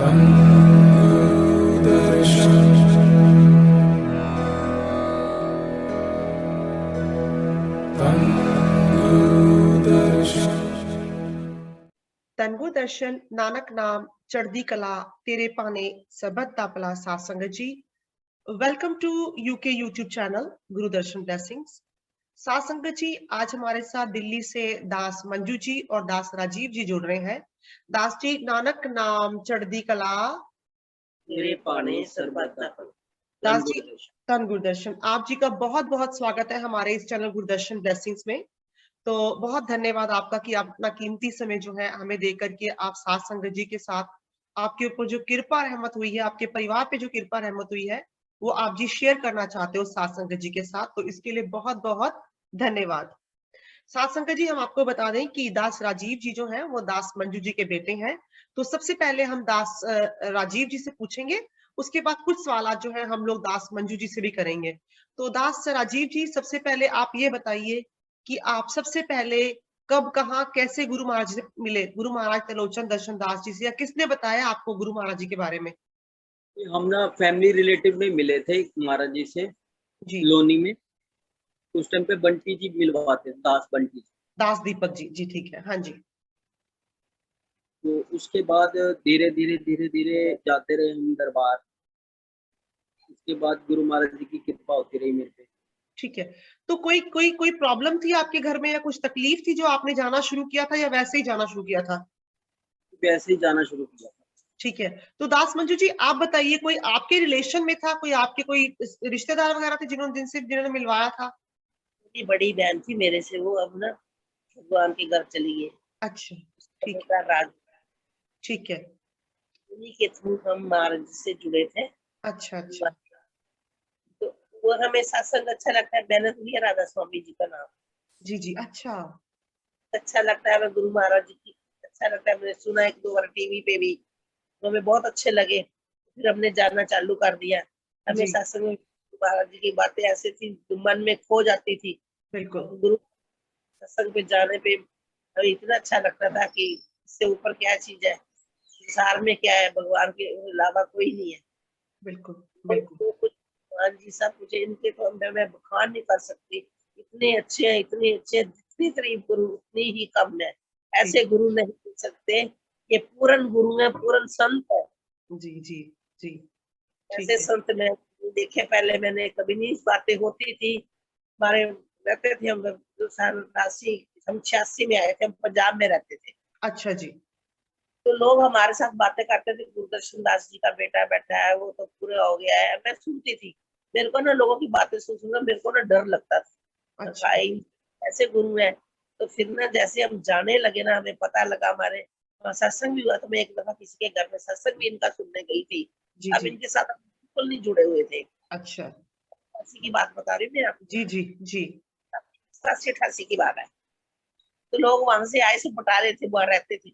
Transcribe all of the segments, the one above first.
तनगु दर्शन नानक नाम चढ़दी कला तेरे पाने सबद दा भला साथ संगत जी। Welcome to UK YouTube channel Guru Darshan blessings. साथ संगत जी, आज हमारे साथ दिल्ली से दास मंजू जी और दास राजीव जी जुड़ रहे हैं। दास जी, नानक नाम चढ़दी कला तेरे पाने सबद दा भला। दास जी, तन गुरुदर्शन, आप जी का बहुत बहुत स्वागत है हमारे इस चैनल गुरुदर्शन ब्लेसिंग्स में। तो बहुत धन्यवाद आपका कि आप अपना कीमती समय जो है हमें दे करके आप साथ संगत जी के साथ आपके ऊपर जो कृपा रहमत हुई है, आपके परिवार पे जो कृपा रहमत हुई है, वो आप जी शेयर करना चाहते हो साथ संगत जी के साथ। तो इसके लिए बहुत बहुत धन्यवाद। साथ संगत जी, हम आपको बता दें कि दास राजीव जी जो हैं वो दास मंजू जी के बेटे हैं। तो सबसे पहले हम दास राजीव जी से पूछेंगे, उसके बाद कुछ सवाल जो है हम लोग दास मंजू जी से भी करेंगे। तो दास राजीव जी, सबसे पहले आप ये बताइए कि आप सबसे पहले कब, कहाँ, कैसे गुरु महाराज से मिले, गुरु महाराज त्रिलोचन दर्शन दास जी से, या किसने बताया आपको गुरु महाराज जी के बारे में? हम ना फैमिली रिलेटिव में मिले थे महाराज जी से जी, लोनी में। उस टाइम पे बंटी जी मिलवाते थे, दास बंटी जी। दास दीपक जी, जी ठीक है, हाँ जी। तो उसके बाद धीरे धीरे जाते रहे हम दरबार। उसके बाद गुरु महाराज जी की कृपा होती रही मेरे पे। ठीक है। तो कोई कोई कोई प्रॉब्लम थी आपके घर में या कुछ तकलीफ थी जो आपने जाना शुरू किया था, या वैसे ही जाना शुरू किया था? वैसे ही जाना शुरू किया था। ठीक है। तो दास मंजू जी, आप बताइए, कोई आपके रिलेशन में था, कोई आपके कोई रिश्तेदार वगैरह थे जिन्होंने मिलवाया था? मेरी बड़ी बहन थी मेरे से, वो अब ना भगवान के घर चली गई। अच्छा, ठीक है, बेटा राज, ठीक है। उन्हीं के थ्रू हम महाराज जी से जुड़े थे। अच्छा अच्छा, तो वो हमें सत्संग अच्छा लगता है। मैंने सुनिए राधा स्वामी जी का नाम जी जी, अच्छा अच्छा लगता है, हमें गुरु महाराज जी की अच्छा लगता है। मैंने सुना एक दो बार टीवी पे भी, तो हमें बहुत अच्छे लगे। फिर हमने जानना चालू कर दिया। हमें जी, सत्संग में महाराज जी की बातें ऐसी थी जो मन में खो जाती थी। बिल्कुल और गुरु सत्संग पे जाने पे हमें इतना अच्छा लगता था कि इससे ऊपर क्या चीज है, संसार में क्या है, भगवान के अलावा कोई नहीं है। बिल्कुल और बिल्कुल। जो कुछ भगवान जी सब कुछ है, इनके तो मैं बखान नहीं कर सकती। इतने अच्छे हैं, इतने अच्छे हैं, जितनी तारीफ करूं उतनी ही कम है। जी ऐसे गुरु नहीं मिल सकते। ये पूर्ण गुरु है, पूर्ण संत है। जी जी जी, ऐसे ठीक है। संत में देखे पहले, मैंने कभी नहीं बातें होती थी हमारे। रहते थे हम जो सन 89, हम 86 में आए थे, हम पंजाब में रहते थे। अच्छा जी, तो लोग हमारे साथ बातें करते थे, गुरदर्शन दास जी का बेटा बैठा है, वो तो पूरा हो गया है। मैं सुनती थी। मेरे को ना लोगों की बातें सुनकर मेरे को ना डर लगता था। अच्छा ऐसे गुरु है। तो फिर ना जैसे हम जाने लगे ना, हमें पता लगा, हमारे वहाँ सत्संग भी हुआ। तो मैं एक दफा किसी के घर में सत्संग भी इनका सुनने गई थी। जी अब जी, इनके साथ हम बिल्कुल नहीं जुड़े हुए थे। अच्छा, ऐसी की बात बता रही हूँ मैं आपको। जी जी जी, 87-88 की बात है। तो लोग वहां से आए से बटाले थे, वहां रहते थे।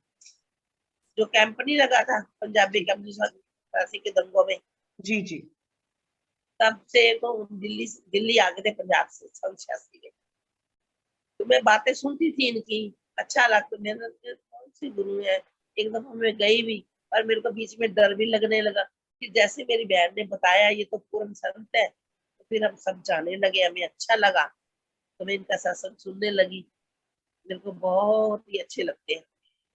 जो कैंप नहीं लगा था, पंजाबी जी कैंप के दंगों में, जी जी, तब से तो दिल्ली दिल्ली आ गए थे पंजाब से, 86 के। तो मैं बातें सुनती थी इनकी, अच्छा लगता। मैंने कहा, कौन सी गुरु है। एक दफा मैं गई भी, और मेरे को बीच में डर भी लगने लगा। फिर जैसे मेरी बहन ने बताया ये तो पूर्ण संत है, तो फिर हम सब जाने लगे, हमें अच्छा लगा। तो मैं इनका सत्संग सुनने लगी। मेरे को बहुत ही अच्छे लगते हैं।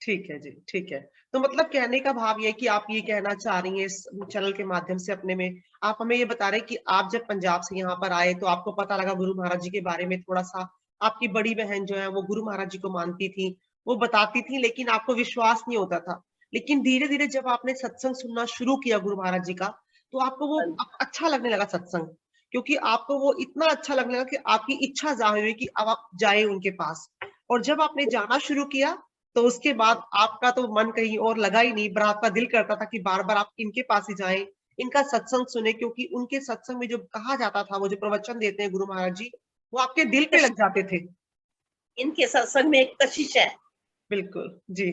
ठीक है जी, ठीक है। तो मतलब कहने का भाव ये है कि आप ये कहना चाह रही हैं इस चैनल के माध्यम से अपने में, आप हमें ये बता रहे हैं कि आप जब पंजाब से यहाँ पर आए तो आपको पता लगा गुरु महाराज जी के बारे में थोड़ा सा। आपकी बड़ी बहन जो है वो गुरु महाराज जी को मानती थी, वो बताती थी, लेकिन आपको विश्वास नहीं होता था। लेकिन धीरे धीरे जब आपने सत्संग सुनना शुरू किया गुरु महाराज जी का, तो आपको वो हाँ जी, अच्छा लगने लगा सत्संग। क्योंकि आपको वो इतना अच्छा लगने लगा कि आपकी इच्छा जाहिर हुई कि अब आप जाए उनके पास। और जब आपने जाना शुरू किया, तो उसके बाद आपका तो मन कहीं और लगा ही नहीं, पर आपका दिल करता था कि बार बार आप इनके पास ही जाएं, इनका सत्संग सुने, क्योंकि उनके सत्संग में जो कहा जाता था, वो जो प्रवचन देते हैं गुरु महाराज जी, वो आपके दिल पे लग जाते थे। इनके सत्संग में एक कशिश है। बिल्कुल जी,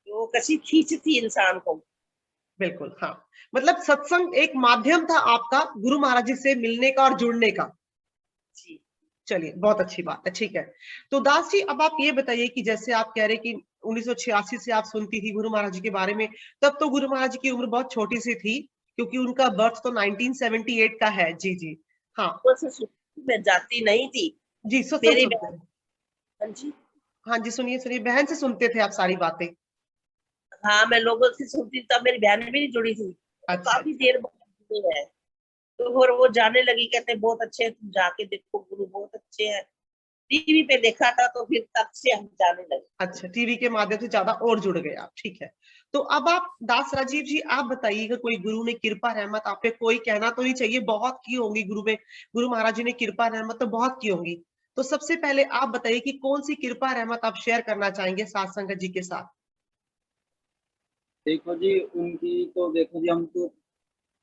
वो कशिश खींचती इंसान को। बिल्कुल, हाँ। मतलब सत्संग एक माध्यम था आपका गुरु महाराज जी से मिलने का और जुड़ने का। जी, चलिए, बहुत अच्छी बात है, ठीक है। तो दास जी, अब आप ये बताइए कि जैसे आप कह रहे कि 1986 से आप सुनती थी गुरु महाराज जी के बारे में, तब तो गुरु महाराज जी की उम्र बहुत छोटी सी थी, क्योंकि उनका बर्थ तो 1978 का है। जी जी, हाँ वो से मैं जाती नहीं थी। जी, सत्संग मेरी सुनते बहन, थे। हाँ जी, हाँ जी, सुनिए सुनिए, बहन से सुनते थे आप सारी बातें। हाँ मैं लोगों से सुनती थी, तब मेरी बहन भी नहीं जुड़ी थी, तो अच्छा काफी अच्छा। देर बाद जुड़ी है। तो फिर वो जाने लगी, कहते बहुत अच्छे हैं, तुम जाके देखो गुरु बहुत अच्छे हैं। टीवी पे देखा था, तो फिर तब से हम जाने लगे। अच्छा, टीवी के माध्यम से ज्यादा और जुड़ गए आप, ठीक है। तो अब आप दास राजीव जी, आप बताइएगा, कोई गुरु ने कृपा रहमत आप पे, कोई कहना तो नहीं चाहिए, बहुत की होंगी गुरु में, गुरु महाराज जी ने कृपा रहमत तो बहुत की होंगी। तो सबसे पहले आप बताइए कि कौन सी कृपा रहमत आप शेयर करना चाहेंगे साथ संगत जी के साथ। देखो जी, उनकी तो देखो जी, हम तो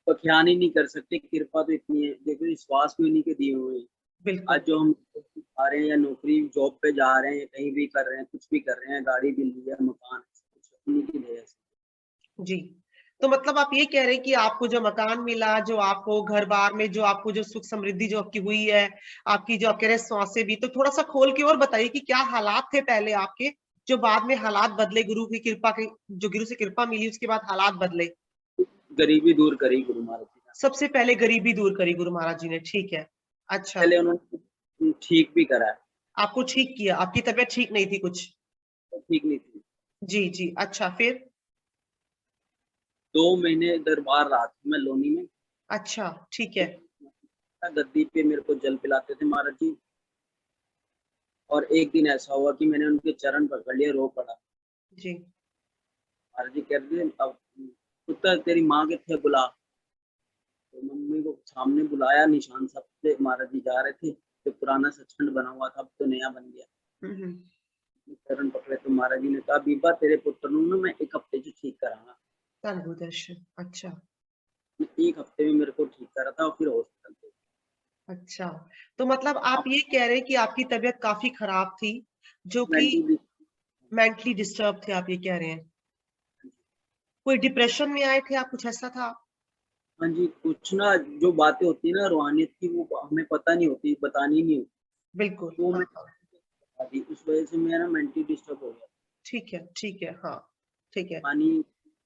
बखान ही नहीं कर सकते, कृपा तो इतनी है। देखो जी, श्वास भी उन्हीं के दिए हुए हैं। बिल्कुल। आज जो हम आ रहे हैं या नौकरी जॉब पे जा रहे हैं या कहीं भी कर रहे हैं, कुछ भी कर रहे हैं, गाड़ी भी ली है, मकान है, सब कुछ उन्हीं की वजह से। जी, तो मतलब आप ये कह रहे हैं कि आपको जो मकान मिला, जो आपको घर बार में जो आपको जो सुख समृद्धि जो आपकी हुई है, आपकी जो आप कह रहे हैं सांसें भी, तो थोड़ा सा खोल के और बताइए कि क्या हालात थे पहले आपके, जो बाद में हालात बदले गुरु की कृपा के, जो गुरु से कृपा मिली उसके बाद हालात बदले। गरीबी दूर करी गुरु महाराज जी ने। सबसे पहले गरीबी दूर करी गुरु महाराज जी ने, ठीक है। अच्छा, पहले उन्होंने ठीक भी करा है, आपको ठीक किया, आपकी तबीयत ठीक नहीं थी कुछ। तो ठीक नहीं थी। जी जी, अच्छा फिर। 2 महीने दरबार रहा था मैं लोनी में। अच्छा, ठीक है। गद्दी पे मेरे को जल पिलाते थे महाराज जी। और एक दिन ऐसा हुआ कि मैंने उनके चरण पकड़ लिए, रो पड़ा। जी। महाराज जी कह रहे थे, अब पुत्र तेरी माँ के थे, बुला। तो मम्मी को सामने बुलाया, निशान सब से महाराज जी जा रहे थे। जो पुराना सचखंड बना हुआ था, अब तो नया बन गया। हम्म। चरण पकड़े तो महाराज जी ने कहा, बीबा तेरे पुत्र ना मैं 1 हफ्ते से ठीक करांगा। धन गुरुदर्शन, अच्छा। 1 हफ्ते में मेरे को ठीक करा था, और फिर हॉस्पिटल पे। अच्छा, तो मतलब आप अब ये कह रहे हैं कि आपकी तबीयत काफी खराब थी, जो कि मेंटली, मेंटली डिस्टर्ब थे, आप ये कह रहे हैं। कोई डिप्रेशन में आए थे आप, कुछ ऐसा था? हाँ जी, कुछ ना जो बातें होती है ना रूहानियत की, वो हमें पता नहीं होती, बतानी नहीं होती। बिल्कुल, तो हाँ मैं हाँ। बता दी, उस वजह से मेरा मेंटली डिस्टर्ब हो गया। ठीक है, ठीक है, हाँ। ठीक है। पानी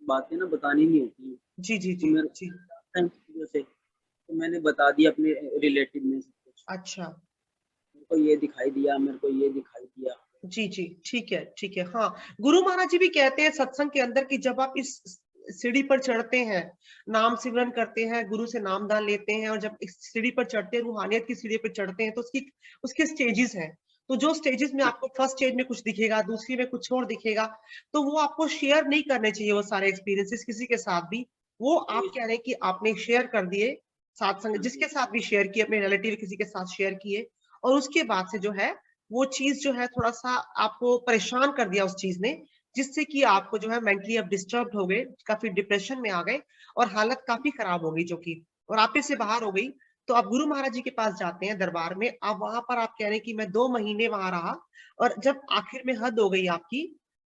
बातें ना बतानी नहीं होती। जी जी तो जी मेरे जी। वजह से तो मैंने बता दिया अपने रिलेटिव में सब कुछ। अच्छा। मेरे को ये दिखाई दिया, मेरे को ये दिखाई दिया। जी जी, ठीक है, ठीक है, हाँ। गुरु महाराज जी भी कहते हैं सत्संग के अंदर कि जब आप इस सीढ़ी पर चढ़ते हैं, नाम सिमरन करते हैं, गुरु से नामदान लेते हैं, और जब इस सीढ़ी पर चढ़ते हैं, रूहानियत की सीढ़ी पर चढ़ते हैं, तो उसकी उसके स्टेजेस हैं। तो जो स्टेजेस में आपको फर्स्ट स्टेज में कुछ दिखेगा, दूसरी में कुछ और दिखेगा, तो वो आपको शेयर नहीं करने चाहिए, वो सारे एक्सपीरियंसेस किसी के साथ भी। वो तो आप इस कह रहे हैं कि आपने शेयर कर दिए, साथ संग हाँ जिसके जी, साथ भी शेयर किए, अपने रिलेटिव किसी के साथ शेयर किए, और उसके बाद से जो है वो चीज जो है थोड़ा सा आपको परेशान कर दिया उस चीज ने, जिससे कि आपको जो है मेंटली अब डिस्टर्ब हो गए, काफी डिप्रेशन में आ गए, और हालत काफी खराब हो गई, जो कि और आप से बाहर हो गई। तो आप गुरु महाराज जी के पास जाते हैं दरबार में, आप वहां पर आप कह रहे हैं कि मैं 2 महीने वहां रहा, और जब आखिर में हद हो गई आपकी,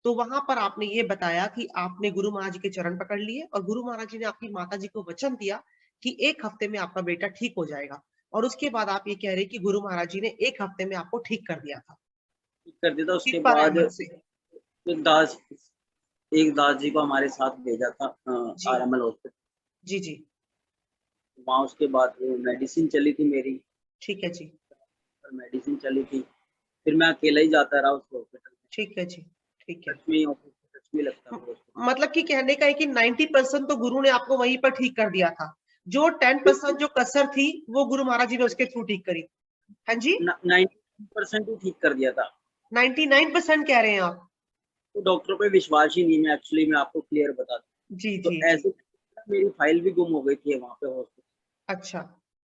तो वहां पर आपने ये बताया कि आपने गुरु महाराज जी के चरण पकड़ लिए, और गुरु महाराज जी ने आपकी माता जी को वचन दिया कि 1 हफ्ते में आपका बेटा ठीक हो जाएगा। और उसके बाद आप ये कह रहे हैं कि गुरु महाराज जी ने 1 हफ्ते में आपको ठीक कर दिया था, ठीक कर देता। उसके कृपा बाद रहमत से। एक दास जी को हमारे साथ भेजा था जी आरएमएल हॉस्पिटल। जी जी, वहाँ उसके बाद मेडिसिन चली थी मेरी। ठीक है जी, मेडिसिन चली थी। फिर मैं अकेला ही जाता रहा उस हॉस्पिटल में। ठीक है जी, ठीक है। टच में ही ऑफिस, टच में लगता म- वो हॉस्पिटल। मतलब कि कहने का है कि 90% तो गुरु ने आपको वहीं पर ठीक कर दिया था, जो 10% जो कसर थी वो गुरु महाराज जी ने उसके थ्रू ठीक करी। हाँ जी, 90% ही ठीक कर दिया था। 99% कह रहे हैं आप? तो डॉक्टरों पे विश्वास ही नहीं, मैं एक्चुअली मैं आपको क्लियर बता जी दूं, तो जी जी। ऐसे मेरी फाइल भी गुम हो गई थी वहाँ पे हॉस्पिटल अच्छा,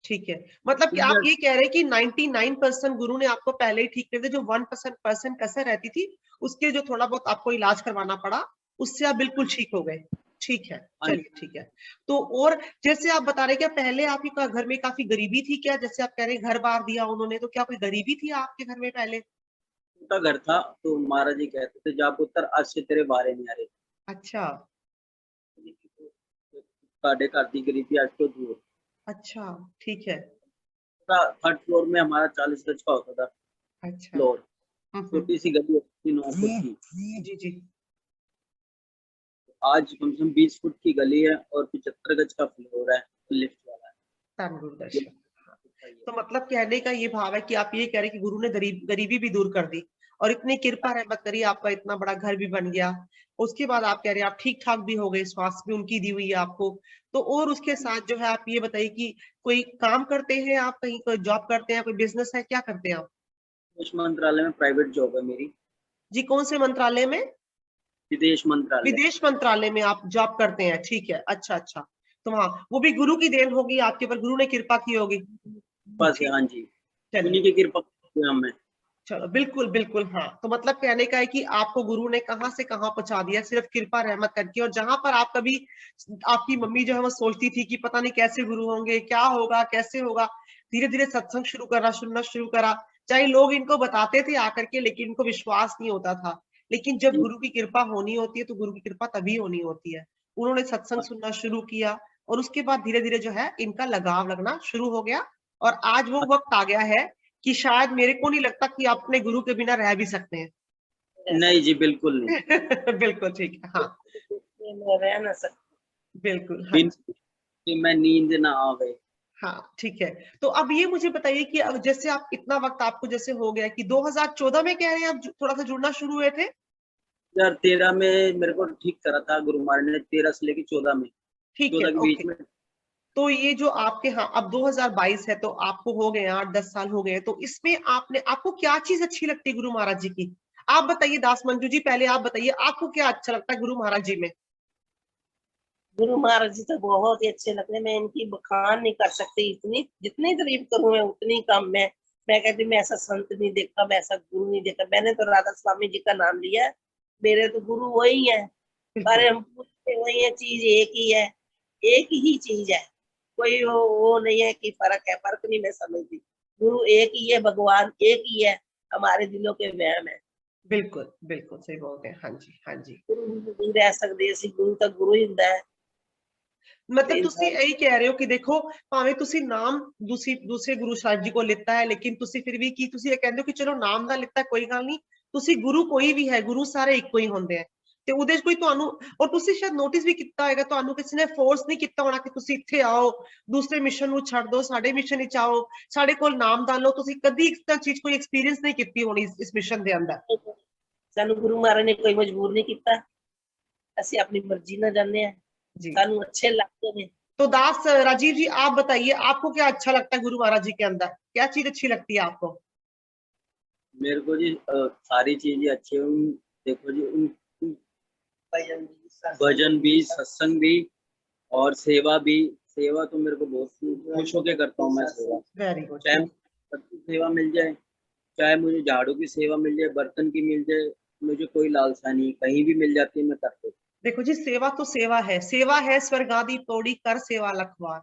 ठीक है। मतलब कि आप में। ये कह रहे हैं कि 99% गुरु ने आपको पहले ही ठीक कर दिया, जो 1% कसर रहती थी, उसके जो थोड़ा बहुत आपको इलाज करवाना पड़ा, उससे आप बिल्कुल ठीक हो गए। ठीक है, हाँ जी, चलिए, ठीक है। तो और जैसे आप बता रहे, क्या पहले आपके घर में काफी गरीबी थी क्या? जैसे आप कह रहे हैं घर बार दिया उन्होंने, तो क्या कोई गरीबी थी आपके घर में पहले? छोटा घर था। तो महाराज जी कहते थे, जा पुत्र आज से तेरे बारे नहीं आ रहे। अच्छा साढ़े घर की गरीबी आज तो दूर। अच्छा, ठीक है। थर्ड फ्लोर में हमारा 40 गज का होता था अच्छा। फ्लोर। हम्म। छोटी सी गली थी 9 फुट की। जी जी। आज कम से कम 20 फुट की गली है और 75 गज का फ्लोर है, लिफ्ट वाला धन है। गुरुदर्शन। तो मतलब कहने का ये भाव है कि आप ये कह रहे हैं कि गुरु ने गरीबी भी दूर कर दी और इतनी कृपा रहमत करी, आपका इतना बड़ा घर भी बन गया। उसके बाद आप कह रहे हैं आप ठीक ठाक भी हो गए, स्वास्थ्य भी उनकी दी हुई है आपको। तो और उसके साथ जो है आप ये बताइए कि कोई काम करते हैं आप, कहीं कोई जॉब करते हैं, कोई बिजनेस है, क्या करते हैं आप? विदेश मंत्रालय में प्राइवेट जॉब है मेरी। जी, कौन से मंत्रालय में? विदेश मंत्रालय। विदेश मंत्रालय में आप जॉब करते हैं, ठीक है, अच्छा अच्छा। तो हाँ, वो भी गुरु की देन होगी आपके ऊपर, गुरु ने कृपा की होगी। बस ठीक। हाँ जी, चलिए, उन्हीं की कृपा से हमें। चलो बिल्कुल बिल्कुल। हाँ, तो मतलब कहने का है कि आपको गुरु ने कहाँ से कहाँ पहुंचा दिया, सिर्फ कृपा रहमत करके। और जहां पर आप कभी, आपकी मम्मी जो है वो सोचती थी कि पता नहीं कैसे गुरु होंगे, क्या होगा, कैसे होगा, धीरे धीरे सत्संग शुरू करा, सुनना शुरू करा। चाहे लोग इनको बताते थे आकर के, लेकिन इनको विश्वास नहीं होता था। लेकिन जब गुरु की कृपा होनी होती है तो गुरु की कृपा तभी होनी होती है। उन्होंने सत्संग सुनना शुरू किया और उसके बाद धीरे धीरे जो है इनका लगाव लगना शुरू हो गया। और आज वो वक्त आ गया है कि शायद, मेरे को नहीं लगता कि आप अपने गुरु के बिना रह भी सकते हैं। नहीं जी, बिल्कुल नहीं। बिल्कुल ठीक है, हाँ। मैं रह ना सकती। बिल्कुल, हाँ बिन कि मैं नींद ना आवे। हाँ, ठीक है। तो अब ये मुझे बताइए कि अब जैसे आप इतना वक्त आपको जैसे हो गया कि 2014 में कह रहे हैं आप थोड़ा सा जुड़ना शुरू हुए थे। 2013 में मेरे को ठीक करा था गुरु महाराज ने, 13 से लेके 14 में, ठीक है, 14 के ओके। बीच में। तो ये जो आपके, हाँ, अब 2022 है तो आपको हो गए 8-10 साल हो गए, तो इसमें आपने, आपको क्या चीज अच्छी लगती है गुरु महाराज जी की? आप बताइए दास मंजू जी, पहले आप बताइए आपको क्या अच्छा लगता है गुरु महाराज जी में? गुरु महाराज जी तो बहुत ही अच्छे लगते हैं। मैं इनकी बखान नहीं कर सकती, इतनी जितनी तारीफ करूं मैं उतनी कम। मैं कहती मैं ऐसा संत नहीं देखा, मैं ऐसा गुरु नहीं देखा। मैंने तो राधा स्वामी जी का नाम लिया है, मेरे तो गुरु वही है। बिल्कुल सारे हम पूछते वही है, चीज एक ही है, एक ही चीज है। कोई वो नहीं है कि फर्क है, फर्क नहीं मैं समझती। गुरु एक ही है, भगवान एक ही है, हमारे दिलों के वहम है। बिल्कुल बिल्कुल सही बोलते हैं, हाँ जी हाँ जी। गुरु नहीं रह सकते ਅਸੀਂ, गुरु तो गुरु ही ਹੁੰਦਾ है। मतलब ਤੁਸੀਂ इंसान ਇਹੀ ਕਹਿ ਰਹੇ ਹੋ ਕਿ ਦੇਖੋ, ਭਾਵੇਂ ਤੁਸੀਂ ਨਾਮ ਦੂਸਰੇ ਗੁਰੂ ਸਾਹਿਬ ਜੀ ਕੋਲ ਲਿੱਤਾ ਹੈ, ਲੇਕਿਨ ਤੁਸੀਂ ਫਿਰ ਵੀ ਕੀ ਤੁਸੀਂ ਇਹ ਕਹਿੰਦੇ ਹੋ ਕਿ ਚਲੋ ਨਾਮ ਦਾ ਲਿੱਤਾ ਕੋਈ ਗੱਲ ਨਹੀਂ, ਤੁਸੀਂ ਗੁਰੂ ਕੋਈ ਵੀ ਹੈ, ਗੁਰੂ ਸਾਰੇ ਇੱਕੋ ਹੀ ਹੁੰਦੇ ਆ। ਤੇ ਉਹਦੇ 'ਚ ਕੋਈ ਤੁਹਾਨੂੰ, ਔਰ ਤੁਸੀਂ ਸ਼ਾਇਦ ਨੋਟਿਸ ਵੀ ਕੀਤਾ ਹੋਏਗਾ, ਤੁਹਾਨੂੰ ਕਿਸੇ ਨੇ ਫੋਰਸ ਨਹੀਂ ਕੀਤਾ ਹੋਣਾ ਕਿ ਤੁਸੀਂ ਇੱਥੇ ਆਓ, ਦੂਸਰੇ ਮਿਸ਼ਨ ਨੂੰ ਛੱਡ ਦਿਓ, ਸਾਡੇ ਮਿਸ਼ਨ ਵਿੱਚ ਆਓ, ਸਾਡੇ ਕੋਲ ਨਾਮਦਾਨ ਲਓ। ਤੁਸੀਂ ਕਦੀ ਇਸ ਤਰ੍ਹਾਂ ਚੀਜ਼ ਕੋਈ ਐਕਸਪੀਰੀਅੰਸ ਨਹੀਂ ਕੀਤੀ ਹੋਣੀ ਇਸ ਮਿਸ਼ਨ ਦੇ ਅੰਦਰ। ਸਾਨੂੰ ਗੁਰੂ ਮਹਾਰਾਜ ਨੇ ਕੋਈ ਮਜਬੂਰ ਨਹੀਂ ਕੀਤਾ, ਅਸੀਂ ਆਪਣੀ ਮਰਜ਼ੀ ਨਾਲ ਜਾਂਦੇ ਆ, जी, ਸਾਨੂੰ ਅੱਛੇ ਲੱਗਦੇ ਨੇ। तो दास राजीव जी आप बताइए आपको क्या अच्छा लगता है गुरु महाराज जी के अंदर, क्या चीज अच्छी लगती है आपको? मेरे को जी सारी चीजें अच्छी है। देखो जी, भजन भी, सत्संग भी और सेवा भी। सेवा तो मेरे को बहुत खुश होके करता हूँ मैं सेवा। Very good. चाहे सबकी सेवा मिल जाए, चाहे मुझे झाड़ू की सेवा मिल जाए, बर्तन की मिल जाए, मुझे कोई लालसा नहीं, कहीं भी मिल जाती है मैं करता हूँ। देखो जी, सेवा तो सेवा है, सेवा है स्वर्ग आदि पौड़ी कर सेवा लखवार।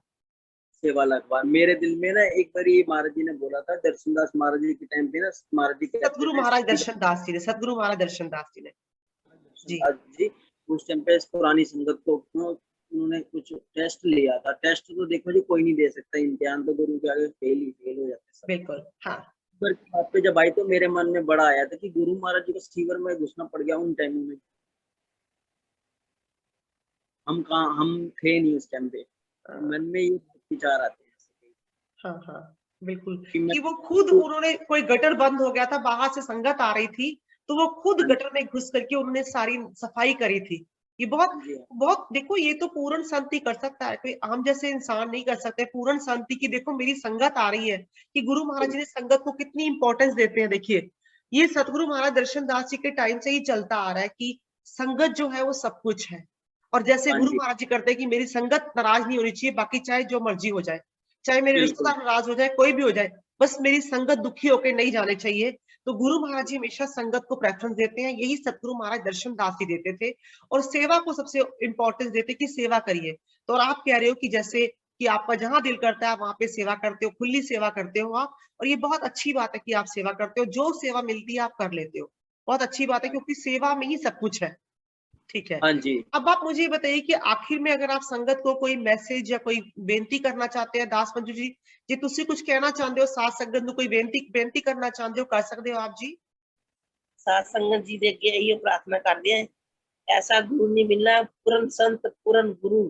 सेवा लगवा मेरे दिल में ना, एक बार ये महाराज जी ने बोला था, दर्शन दास महाराज जी के टाइम पे ना, महाराज जी कहते सतगुरु थे महाराज दर्शन दास जी ने, सतगुरु महाराज दर्शन दास जी ने। जी दास जी उस टाइम पे पुरानी संगत को उन्होंने कुछ टेस्ट लिया था। टेस्ट तो देखो जी कोई नहीं दे सकता, इम्तिहान तो गुरु के आगे फेल हो जाते सब। बिल्कुल, हाँ। पर बात पे जब आई तो मेरे मन में बड़ा आया था कि गुरु महाराज जी को सीवर में घुसना पड़ गया उन टाइमों में। हम कहाँ, हम थे नहीं उस टाइम पे। मन में ये विचार आते हैं हाँ हाँ, बिल्कुल। कि मैं कि वो खुद, उन्होंने कोई गटर बंद हो गया था, बाहर से संगत आ रही थी, तो वो खुद हाँ गटर में घुस करके उन्होंने सारी सफाई करी थी। ये बहुत जी, बहुत, देखो ये तो पूर्ण संत ही कर सकता है, कोई हम जैसे इंसान नहीं कर सकते। पूर्ण संत की देखो मेरी संगत आ रही है, कि गुरु महाराज जी ने संगत को कितनी इंपॉर्टेंस देते हैं। देखिए, ये सतगुरु महाराज दर्शन दास जी के टाइम से ही चलता आ रहा है कि संगत जो है वो सब कुछ है। और जैसे हाँ गुरु जी, महाराज जी करते हैं कि मेरी संगत नाराज नहीं होनी चाहिए, बाकी चाहे जो मर्जी हो जाए, चाहे मेरे बिल्कुल। रिश्तेदार नाराज हो जाए, कोई भी हो जाए, बस मेरी संगत दुखी होकर नहीं जाने चाहिए। तो गुरु महाराज जी हमेशा संगत को प्रेफरेंस देते हैं, यही सतगुरु महाराज दर्शन दास जी देते थे। और सेवा को सबसे इंपॉर्टेंस देते कि सेवा करिए। तो और आप कह रहे हो कि जैसे कि आपका जहां दिल करता है वहां पे सेवा करते हो, खुली सेवा करते हो आप। और ये बहुत अच्छी बात है कि आप सेवा करते हो, जो सेवा मिलती है आप कर लेते हो, बहुत अच्छी बात है, क्योंकि सेवा में ही सब कुछ है। ठीक है। हाँ जी। अब आप मुझे ये बताइए कि आखिर में अगर आप संगत को कोई मैसेज या कोई बेनती करना चाहते हैं, दास मंजू जी जे तुसी कुछ कहना चाहते हो साथ संगत ਨੂੰ कोई बेनती करना चाहते हो, कर सकते हो आप जी। साथ संगत जी दे के यही प्रार्थना करते हैं, ऐसा गुरु नहीं मिलना, पूर्ण संत पूर्ण गुरु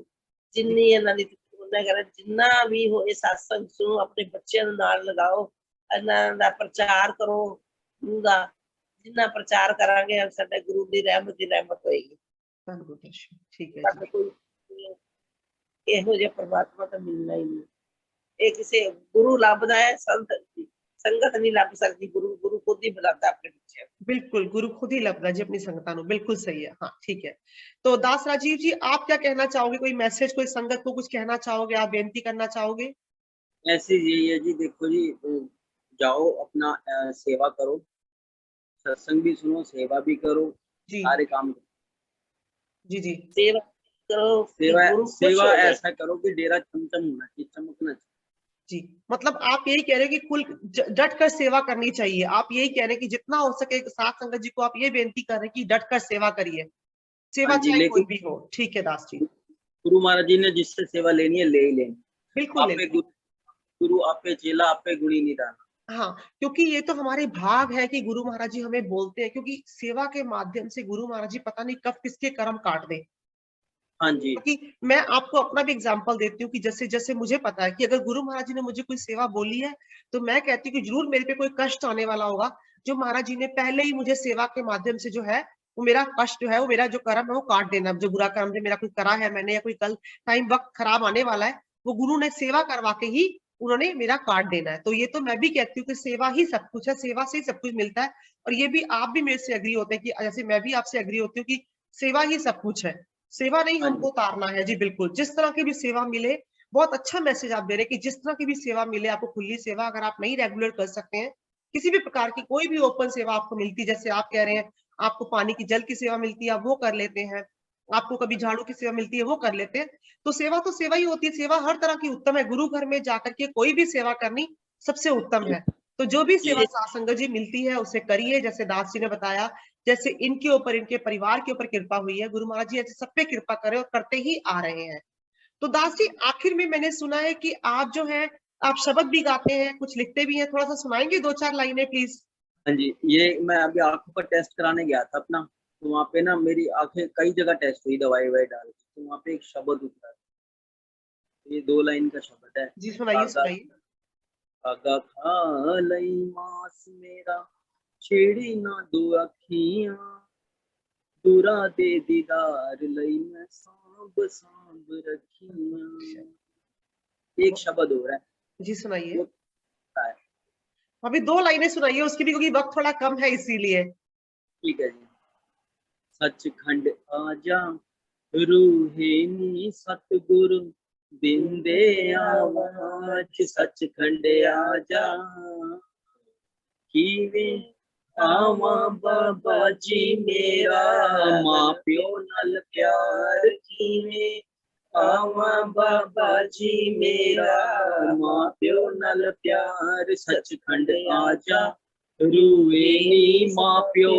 जिन्नी ਇਹਨਾਂ ਦੀ ਉਹਨਾਂ ਕਰ ਜਿੰਨਾ ਵੀ ਹੋਏ satsang ਸੁਣੋ, ਆਪਣੇ ਬੱਚਿਆਂ ਨੂੰ ਨਾਲ ਲਗਾਓ, ਇਹਨਾਂ ਦਾ ਪ੍ਰਚਾਰ ਕਰੋ, ਗੁਰੂ ਦਾ ਜਿੰਨਾ ਪ੍ਰਚਾਰ ਕਰਾਂਗੇ ਸਾਡੇ ਗੁਰੂ ਦੀ ਰਹਿਮਤ ਹੋਏਗੀ। ਧੰਨ ਗੁਰਦਰਸ਼ਨ, ਠੀਕ ਹੈ ਸਾਡੇ ਜੀ। ਕੋਈ ਇਹੋ ਜਿਹਾ ਪ੍ਰਮਾਤਮਾ ਤਾਂ ਮਿਲਣਾ ਹੀ ਨਹੀਂ, ਇਹ ਕਿਸੇ ਗੁਰੂ ਲੱਭਦਾ ਹੈ, संगत नहीं लभ सकती, गुरु खुद ही बुलाता अपने बच्चे। बिल्कुल, गुरु खुद ही लभदा जी अपनी संगतां नूं, बिल्कुल सही है। हाँ ठीक है। तो दास राजीव जी आप क्या कहना चाहोगे, कोई मैसेज कोई संगत को कुछ कहना चाहोगे, आप बेनती करना चाहोगे? मैसेज यही है जी, देखो जी जाओ अपना सेवा करो, सत्संग भी सुनो, सेवा भी करो, जी सारे काम जी जी सेवा करो, सेवा गुरु खुश सेवा हो जाए। ऐसा करो कि डेरा चमचम होना चाहिए, चमकना चाहिए। जी, मतलब आप यही कह रहे हो कि कुल डट कर सेवा करनी चाहिए, आप यही कह रहे हैं कि जितना हो सके साथ संगत जी को आप ये बेनती कर रहे हैं कि डट कर सेवा करिए, सेवा हाँ जी, चाहे कोई लेकिन भी हो। ठीक है दास जी, गुरु महाराज जी ने जिससे सेवा लेनी है ले ही लेनी, बिल्कुल ले आपे लें। गुरु आपे चेला आपे गुणी नहीं डालना। हाँ, क्योंकि ये तो हमारे भाग है कि गुरु महाराज जी हमें बोलते हैं, क्योंकि सेवा के माध्यम से गुरु महाराज जी पता नहीं कब किसके कर्म काट दे। हाँ जी। क्योंकि मैं आपको अपना भी एग्जांपल देती हूँ कि जैसे जैसे मुझे पता है कि अगर गुरु महाराज जी ने मुझे कोई सेवा बोली है तो मैं कहती हूँ कि जरूर मेरे पे कोई कष्ट आने वाला होगा, जो महाराज जी ने पहले ही मुझे सेवा के माध्यम से जो है वो मेरा कष्ट जो है, वो मेरा जो कर्म है वो काट देना, जो बुरा कर्म से मेरा कोई करा है मैंने या कोई कल टाइम वक्त खराब आने वाला है, वो गुरु ने सेवा करवा के ही उन्होंने मेरा काट देना है। तो ये तो मैं भी कहती हूँ कि सेवा ही सब कुछ है, सेवा से ही सब कुछ मिलता है। और ये भी आप भी मेरे से एग्री होते हैं कि जैसे मैं भी आपसे एग्री होती हूँ कि सेवा ही सब कुछ है, सेवा नहीं हाँ हमको जी। उतारना है जी। बिल्कुल, जिस तरह की भी सेवा मिले, बहुत अच्छा मैसेज आप दे रहे हैं कि जिस तरह की भी सेवा मिले आपको, खुली सेवा अगर आप नहीं रेगुलर कर सकते हैं, किसी भी प्रकार की कोई भी ओपन सेवा आपको मिलती है, जैसे आप कह रहे हैं आपको पानी की जल की सेवा मिलती है आप वो कर लेते हैं, आपको कभी झाड़ू की सेवा मिलती है वो कर लेते हैं, तो सेवा ही होती है। सेवा हर तरह की उत्तम है, गुरु घर में जाकर के कोई भी सेवा करनी सबसे उत्तम है। तो जो भी सेवा ये सासंगत जी मिलती है उसे करिए, जैसे दास जी ने बताया, जैसे इनके ऊपर इनके परिवार के ऊपर कृपा हुई है, गुरु महाराज जी ऐसे सब पे कृपा करे और करते ही आ रहे हैं। तो दास जी आखिर में मैंने सुना है कि आप जो है आप शब्द भी गाते हैं, कुछ लिखते भी हैं, थोड़ा सा सुनाएंगे 2-4 लाइनें प्लीज? हाँ जी, ये मैं अभी आंखों का टेस्ट कराने गया था अपना, तो वहाँ पे ना मेरी आंखें कई जगह टेस्ट हुई दवाई ववाई डाल के, तो वहाँ पे एक शब्द उतरा, ये 2 लाइन का शब्द है। जी सुनाइए आगा सुनाइए। आगा खा लई मास मेरा, छेड़ी ना दो अखियां, दूरा दे दीदार लई मैं सांब सांब रखियां। एक शब्द हो रहा है जी सुनाइए, वो है। अभी 2 लाइनें सुनाइए उसकी भी, क्योंकि वक्त थोड़ा कम है इसीलिए। ठीक है जी। सचखंड आजा रूहे नी सतगुरु बिंदे आवाज, सचखंड आजा कीवे आवा बाबा जी मेरा, मां प्यो नाल प्यार कीवे आवा बाबा जी मेरा, मां प्यो नाल प्यार, सचखंड आजा रूए नी मां प्यो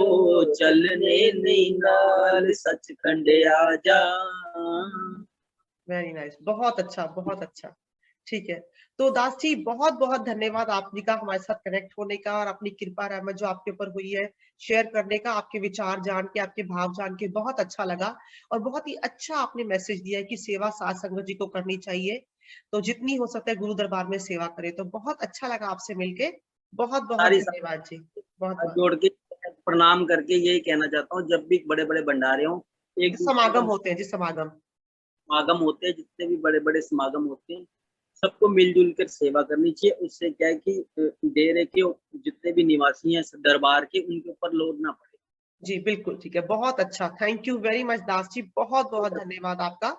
चलने नहीं नाल, सचखंड आजा। वेरी नाइस, बहुत अच्छा बहुत अच्छा। ठीक है, तो दास जी बहुत बहुत धन्यवाद आप जी का हमारे साथ कनेक्ट होने का और अपनी कृपा रहमत जो आपके ऊपर हुई है शेयर करने का, आपके विचार जान के आपके भाव जान के बहुत अच्छा लगा। और बहुत ही अच्छा आपने मैसेज दिया है कि सेवा साथ संगत जी को करनी चाहिए, तो जितनी हो सकता है गुरु दरबार में सेवा करें। तो बहुत अच्छा लगा आपसे मिलके, बहुत बहुत सारी धन्यवाद जी, बहुत हाथ बहुत। जोड़ के प्रणाम करके यही कहना चाहता हूँ, जब भी बड़े बड़े भंडारे हों, एक दूसरे समागम का होते हैं जी, समागम। समागम होते हैं, जितने भी बड़े बड़े समागम होते हैं, सबको मिलजुल कर सेवा करनी चाहिए। उससे क्या है कि डेरे के जितने भी निवासी हैं दरबार के, उनके ऊपर लोड ना पड़े। जी बिल्कुल ठीक है, बहुत अच्छा, thank you very much Das ji, बहुत बहुत धन्यवाद आपका,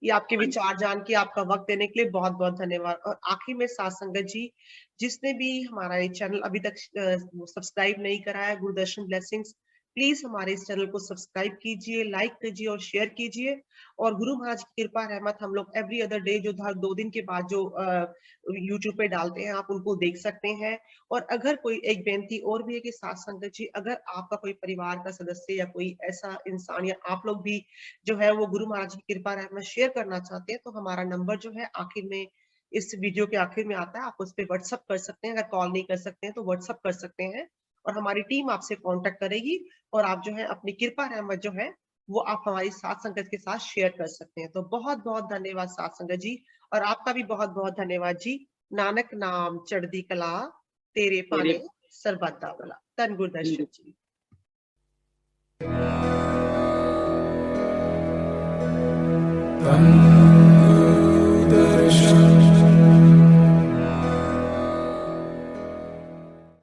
ये आपके हाँ जी। विचार जान के आपका वक्त देने के लिए बहुत बहुत धन्यवाद। और आखिर में साथ संगत जी, जिसने भी हमारा ये चैनल अभी तक सब्सक्राइब नहीं करा है, गुरुदर्शन ब्लेसिंग्स, प्लीज हमारे इस चैनल को सब्सक्राइब कीजिए, लाइक कीजिए और शेयर कीजिए। और गुरु महाराज की कृपा रहमत हम लोग एवरी अदर डे जो 2 दिन के बाद जो यूट्यूब पे डालते हैं, आप उनको देख सकते हैं। और अगर कोई एक बेनती और भी है कि साथ संगत जी, अगर आपका कोई परिवार का सदस्य या कोई ऐसा इंसान या आप लोग भी जो है वो गुरु महाराज की कृपा रहमत शेयर करना चाहते हैं, तो हमारा नंबर जो है आखिर में इस वीडियो के आखिर में आता है, आप उस पर व्हाट्सअप कर सकते हैं। अगर कॉल नहीं कर सकते हैं तो व्हाट्सअप कर सकते हैं और हमारी टीम आपसे कांटेक्ट करेगी और आप जो है अपनी कृपा रहमत जो है वो आप हमारी साथ संगत के साथ शेयर कर सकते हैं। तो बहुत बहुत धन्यवाद साथ संगत जी, और आपका भी बहुत बहुत धन्यवाद जी। नानक नाम चढ़दी कला तेरे पाने सरबत भला। धन गुरदर्शन जी। धन गुरदर्शन।